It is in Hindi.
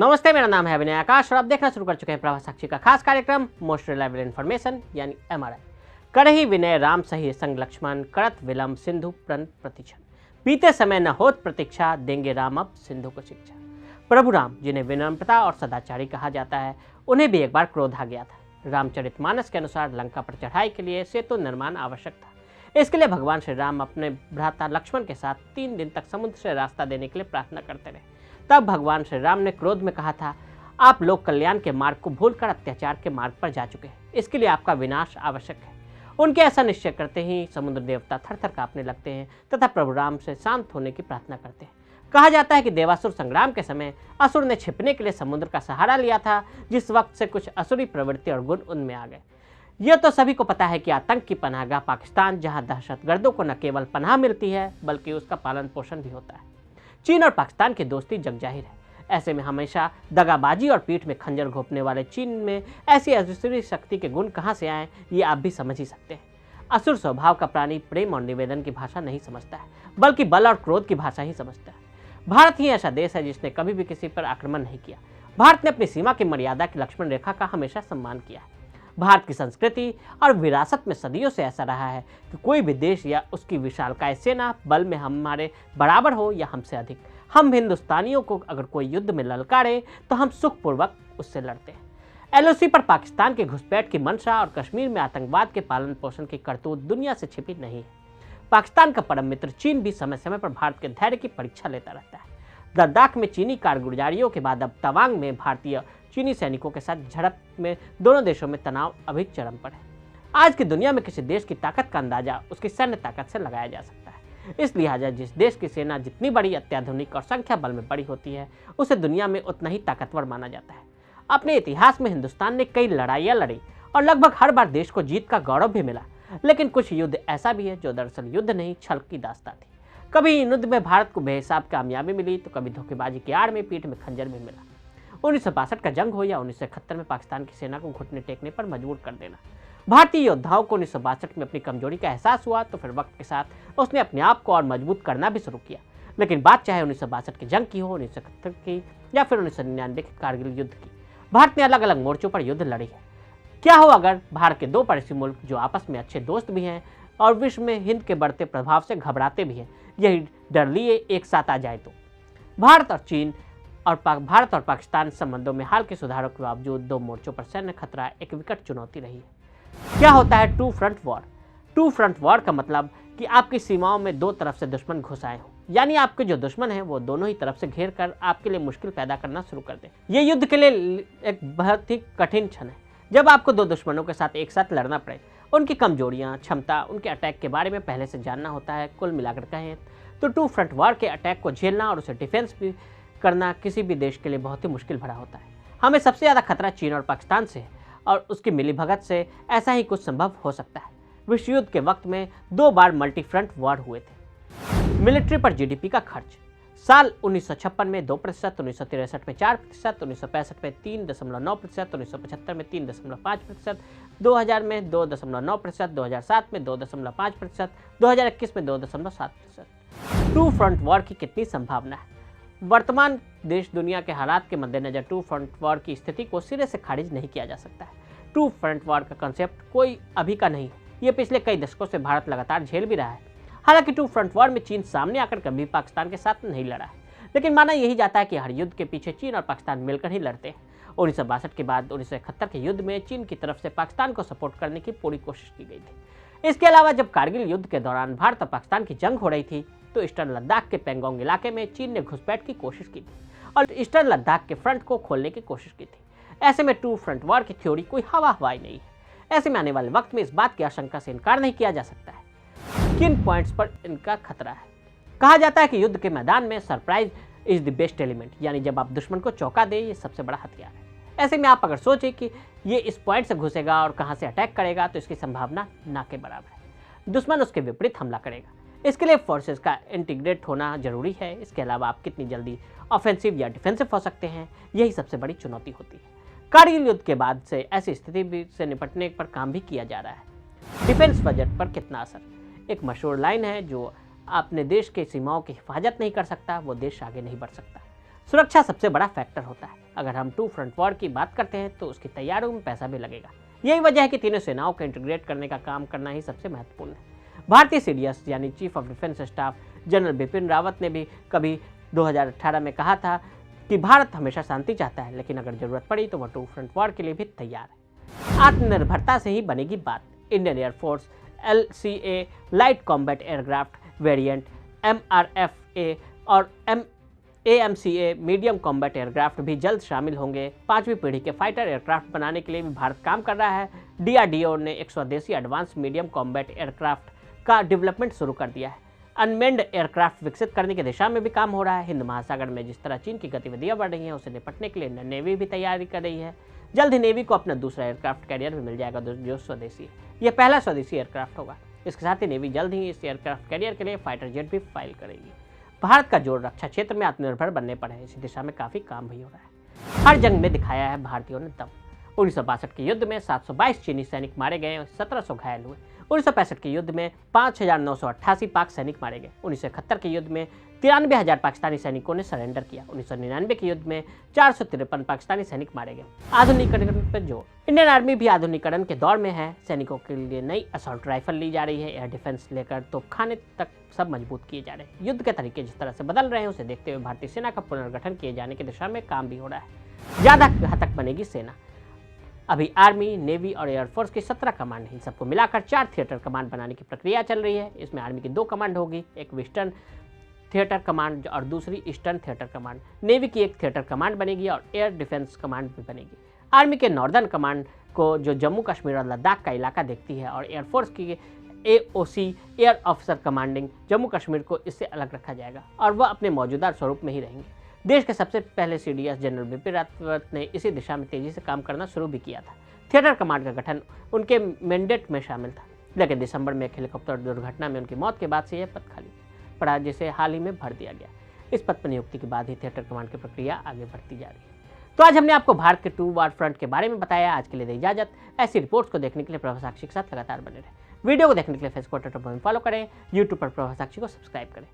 नमस्ते, मेरा नाम है अभिनय आकाश और आप देखना शुरू कर चुके हैं प्रभा साक्षी का खास कार्यक्रम मोस्ट रिलायबल इन्फॉर्मेशन यानी MRI। करहि विनय राम सही संग लक्ष्मण, करत विलंब सिंधु प्रण प्रतीक्षण। बीते समय न होत प्रतीक्षा, देंगे राम अब सिंधु को शिक्षा। प्रभु राम, जिन्हें विनम्रता और सदाचारी कहा जाता है, उन्हें भी एक बार क्रोध आ गया था। रामचरितमानस के अनुसार लंका पर चढ़ाई के लिए सेतु निर्माण आवश्यक था। इसके लिए भगवान श्री राम अपने भ्राता लक्ष्मण के साथ 3 दिन तक समुद्र से रास्ता देने के लिए प्रार्थना करते रहे। तब भगवान श्री राम ने क्रोध में कहा था, आप लोग कल्याण के मार्ग को भूलकर अत्याचार के मार्ग पर जा चुके हैं, इसके लिए आपका विनाश आवश्यक है। उनके ऐसा निश्चय करते ही समुद्र देवता थर-थर कांपने लगते हैं तथा प्रभु राम से शांत होने की प्रार्थना करते हैं। कहा जाता है कि देवासुर संग्राम के समय असुर ने छिपने के लिए समुद्र का सहारा लिया था, जिस वक्त से कुछ असुरी प्रवृत्ति और गुण उनमें आ गए। यह तो सभी को पता है कि आतंक की पनाहगाह पाकिस्तान, जहां दहशतगर्दों को न केवल पनाह मिलती है बल्कि उसका पालन पोषण भी होता है। चीन और पाकिस्तान की दोस्ती जग जाहिर है। ऐसे में हमेशा दगाबाजी और पीठ में खंजर घोंपने वाले चीन में ऐसी असुरी शक्ति के गुण कहां से आए, ये आप भी समझ ही सकते हैं। असुर स्वभाव का प्राणी प्रेम और निवेदन की भाषा नहीं समझता है, बल्कि बल और क्रोध की भाषा ही समझता है। भारत ही ऐसा देश है जिसने कभी भी किसी पर आक्रमण नहीं किया। भारत ने अपनी सीमा की मर्यादा की लक्ष्मण रेखा का हमेशा सम्मान किया है। भारत की संस्कृति और विरासत में सदियों से ऐसा रहा है कि कोई भी देश या उसकी विशालकाय सेना बल में हमारे बराबर हो या हमसे अधिक, हम हिंदुस्तानियों को अगर कोई युद्ध में ललकारे तो हम सुखपूर्वक उससे लड़ते हैं। LOC पर पाकिस्तान के घुसपैठ की मंशा और कश्मीर में आतंकवाद के पालन पोषण की करतूत दुनिया से छिपी नहीं है। पाकिस्तान का परम मित्र चीन भी समय समय पर भारत के धैर्य की परीक्षा लेता रहता है। लद्दाख में चीनी कारगुजारियों के बाद अब तवांग में भारतीय चीनी सैनिकों के साथ झड़प में दोनों देशों में तनाव अभी चरम पर है। आज की दुनिया में किसी देश की ताकत का अंदाजा उसकी सैन्य ताकत से लगाया जा सकता है। इस लिहाजा जिस देश की सेना जितनी बड़ी, अत्याधुनिक और संख्या बल में बड़ी होती है, उसे दुनिया में उतना ही ताकतवर माना जाता है। अपने इतिहास में हिंदुस्तान ने कई लड़ाइयाँ लड़ी और लगभग हर बार देश को जीत का गौरव भी मिला, लेकिन कुछ युद्ध ऐसा भी है जो दरअसल युद्ध नहीं, छल की दास्तां थी। कभी युद्ध में भारत को बेहिसाब कामयाबी मिली तो कभी धोखेबाजी की आड़ में पीठ में खंजर भी मिला। 1962 का जंग हो या 1971 में पाकिस्तान की सेना को घुटने टेकने पर मजबूर कर देना। भारतीय योद्धाओं को 1962 में अपनी कमजोरी का एहसास हुआ तो फिर वक्त के साथ उसने अपने आप को और मजबूत करना भी शुरू किया। लेकिन बात चाहे 1962 की जंग की हो, 1971 की या फिर 1999 के कारगिल युद्ध की, भारत ने अलग अलग मोर्चों पर युद्ध लड़ी है। क्या हो अगर भारत के 2 पड़ोसी मुल्क जो आपस में अच्छे दोस्त भी हैं और विश्व में हिंद के बढ़ते प्रभाव से घबराते भी हैं, यही डर लिए एक साथ आ जाए तो? भारत और पाकिस्तान संबंधों में हाल के सुधारों के बावजूद 2 मोर्चों पर सैन्य खतरा एक विकट चुनौती रही है। क्या होता है two front war? Two front war का मतलब कि आपकी सीमाओं में 2 तरफ से दुश्मन घुस आए हों, यानी आपके जो दुश्मन हैं वो दोनों ही तरफ से घेर कर आपके लिए मुश्किल पैदा करना शुरू कर दें। ये युद्ध के लिए एक बहुत ही कठिन क्षण है, जब आपको 2 दुश्मनों के साथ एक साथ लड़ना पड़े। उनकी कमजोरियां, क्षमता, उनके अटैक के बारे में पहले से जानना होता है। कुल मिलाकर कहें तो टू फ्रंट वॉर के अटैक को झेलना और उसे डिफेंस भी करना किसी भी देश के लिए बहुत ही मुश्किल भरा होता है। हमें सबसे ज़्यादा खतरा चीन और पाकिस्तान से है और उसकी मिलीभगत से ऐसा ही कुछ संभव हो सकता है। विश्व युद्ध के वक्त में 2 बार मल्टी फ्रंट वॉर हुए थे। मिलिट्री पर GDP का खर्च साल 1956 में 2%, 1963 में 4%, 1965 में 3.9%, 1975 में 3.5%, 2000 में 2.9%, 2007 में 2.5%, 2021 में 2.7%। टू फ्रंट वॉर की कितनी संभावना है? वर्तमान देश दुनिया के हालात के मद्देनजर टू फ्रंट वॉर की स्थिति को सिरे से खारिज नहीं किया जा सकता है। टू फ्रंट वॉर का कंसेप्ट कोई अभी का नहीं है, ये पिछले कई दशकों से भारत लगातार झेल भी रहा है। हालांकि टू फ्रंट वॉर में चीन सामने आकर कभी पाकिस्तान के साथ नहीं लड़ा है, लेकिन माना यही जाता है कि हर युद्ध के पीछे चीन और पाकिस्तान मिलकर ही लड़ते हैं। 1962 के बाद 1971 के युद्ध में चीन की तरफ से पाकिस्तान को सपोर्ट करने की पूरी कोशिश की गई थी। इसके अलावा जब कारगिल युद्ध के दौरान भारत और पाकिस्तान की जंग हो रही थी तो ईस्टर्न लद्दाख के पेंगोंग इलाके में चीन ने घुसपैठ की कोशिश की थी और ईस्टर्न लद्दाख के फ्रंट को खोलने की कोशिश की थी। ऐसे में टू फ्रंट वॉर की थ्योरी कोई हवा हवाई नहीं है। ऐसे में आने वाले वक्त में इस बात की आशंका से इनकार नहीं किया जा सकता है किन पॉइंट्स पर इनका खतरा है। कहा जाता है कि युद्ध के मैदान में surprise is the best element, यानी जब आप दुश्मन को चौंका दे, ये सबसे बड़ा हथियार है। ऐसे में आप अगर सोचें कि ये इस पॉइंट से घुसेगा और कहां से अटैक करेगा तो इसकी संभावना ना के बराबर है। दुश्मन उसके विपरीत हमला करेगा। इसके लिए फोर्सेस का इंटीग्रेट होना जरूरी है। इसके अलावा आप कितनी जल्दी ऑफेंसिव या डिफेंसिव हो सकते हैं, यही सबसे बड़ी चुनौती होती है। कारगिल युद्ध के बाद से ऐसी स्थिति से निपटने पर काम भी किया जा रहा है। डिफेंस बजट पर कितना असर? एक मशहूर लाइन है, जो अपने देश के सीमाओं की हिफाजत नहीं कर सकता वो देश आगे नहीं बढ़ सकता। सुरक्षा सबसे बड़ा फैक्टर होता है। अगर हम टू फ्रंट वॉर की बात करते हैं तो उसकी तैयारियों में पैसा भी लगेगा। यही वजह है कि तीनों सेनाओं को इंटीग्रेट करने का काम करना ही सबसे महत्वपूर्ण है। भारतीय सीडीएस यानी chief of defence staff general Bipin Rawat ने भी कभी 2018 में कहा था कि भारत हमेशा शांति चाहता है, लेकिन अगर जरूरत पड़ी तो वह टू फ्रंट वॉर के लिए भी तैयार है। आत्मनिर्भरता से ही बनेगी बात। Indian air force LCA light combat aircraft variant, MRFA और AMCA मीडियम कॉम्बैट एयरक्राफ्ट भी जल्द शामिल होंगे। 5वीं पीढ़ी के फाइटर एयरक्राफ्ट बनाने के लिए भी भारत काम कर रहा है। DRDO ने एक स्वदेशी एडवांस मीडियम कॉम्बैट एयरक्राफ्ट का डेवलपमेंट शुरू कर दिया है। अनमेंड एयरक्राफ्ट विकसित करने की दिशा में भी काम हो रहा है। हिंद महासागर में जिस तरह चीन की गतिविधियां बढ़ रही हैं, उसे निपटने के लिए इंडियन नेवी भी तैयारी कर रही है। जल्द ही नेवी को अपना दूसरा एयरक्राफ्ट कैरियर भी मिल जाएगा जो स्वदेशी है। यह पहला स्वदेशी एयरक्राफ्ट होगा। इसके साथ ही नेवी जल्द ही इस एयरक्राफ्ट कैरियर के लिए फाइटर जेट भी फाइल करेगी। भारत का जोर रक्षा क्षेत्र में आत्मनिर्भर बनने पर है। इसी दिशा में काफी काम भी हो रहा है। हर जंग में दिखाया है भारतीयों ने दम। 1962 के युद्ध में 722 चीनी सैनिक मारे गए और 1700 घायल हुए। 1965 के युद्ध में 5988 पाक सैनिक मारे गए। 1971 के युद्ध में 93,000 पाकिस्तानी सैनिकों ने सरेंडर किया। 1999 के युद्ध में 453 पाकिस्तानी सैनिक मारे गए। आधुनिकीकरण पर जोर। इंडियन आर्मी भी आधुनिकीकरण के दौर में है। सैनिकों के लिए नई असॉल्ट राइफल ली जा रही है। एयर डिफेंस लेकर तोपखाने तक सब मजबूत किए जा रहे हैं। युद्ध के तरीके जिस तरह से बदल रहे हैं, उसे देखते हुए भारतीय सेना का पुनर्गठन किए जाने की दिशा में काम भी हो रहा है। ज्यादा घातक बनेगी सेना। अभी आर्मी, नेवी और एयरफोर्स की 17 कमांड है। सबको मिलाकर 4 थिएटर कमांड बनाने की प्रक्रिया चल रही है। इसमें आर्मी की 2 कमांड होगी, एक वेस्टर्न थिएटर कमांड और दूसरी ईस्टर्न थिएटर कमांड। नेवी की एक थिएटर कमांड बनेगी और एयर डिफेंस कमांड भी बनेगी। आर्मी के नॉर्दर्न कमांड को जो जम्मू कश्मीर और लद्दाख का इलाका देखती है, और एयरफोर्स की AOC air officer commanding Jammu Kashmir को इससे अलग रखा जाएगा और वह अपने मौजूदा स्वरूप में ही रहेंगे। देश के सबसे पहले CDS जनरल बिपिन रावत ने इसी दिशा में तेजी से काम करना शुरू भी किया था। थिएटर कमांड का गठन उनके मैंडेट में शामिल था, लेकिन दिसंबर में एक हेलीकॉप्टर दुर्घटना में उनकी मौत के बाद से यह पद खाली पड़ा, जिसे हाल ही में भर दिया गया। इस पद पर नियुक्ति के बाद ही थिएटर कमांड की प्रक्रिया आगे बढ़ती जा रही है। तो आज हमने आपको भारत के टू वार फ्रंट के बारे में बताया। आज के लिए दी इजाजत। ऐसी रिपोर्ट्स को देखने के लिए प्रभा साक्षी के साथ लगातार बने रहे। वीडियो को देखने के लिए फेसबुक, ट्विटर पर फॉलो करें। यूट्यूब पर प्रभा साक्षी को सब्सक्राइब करें।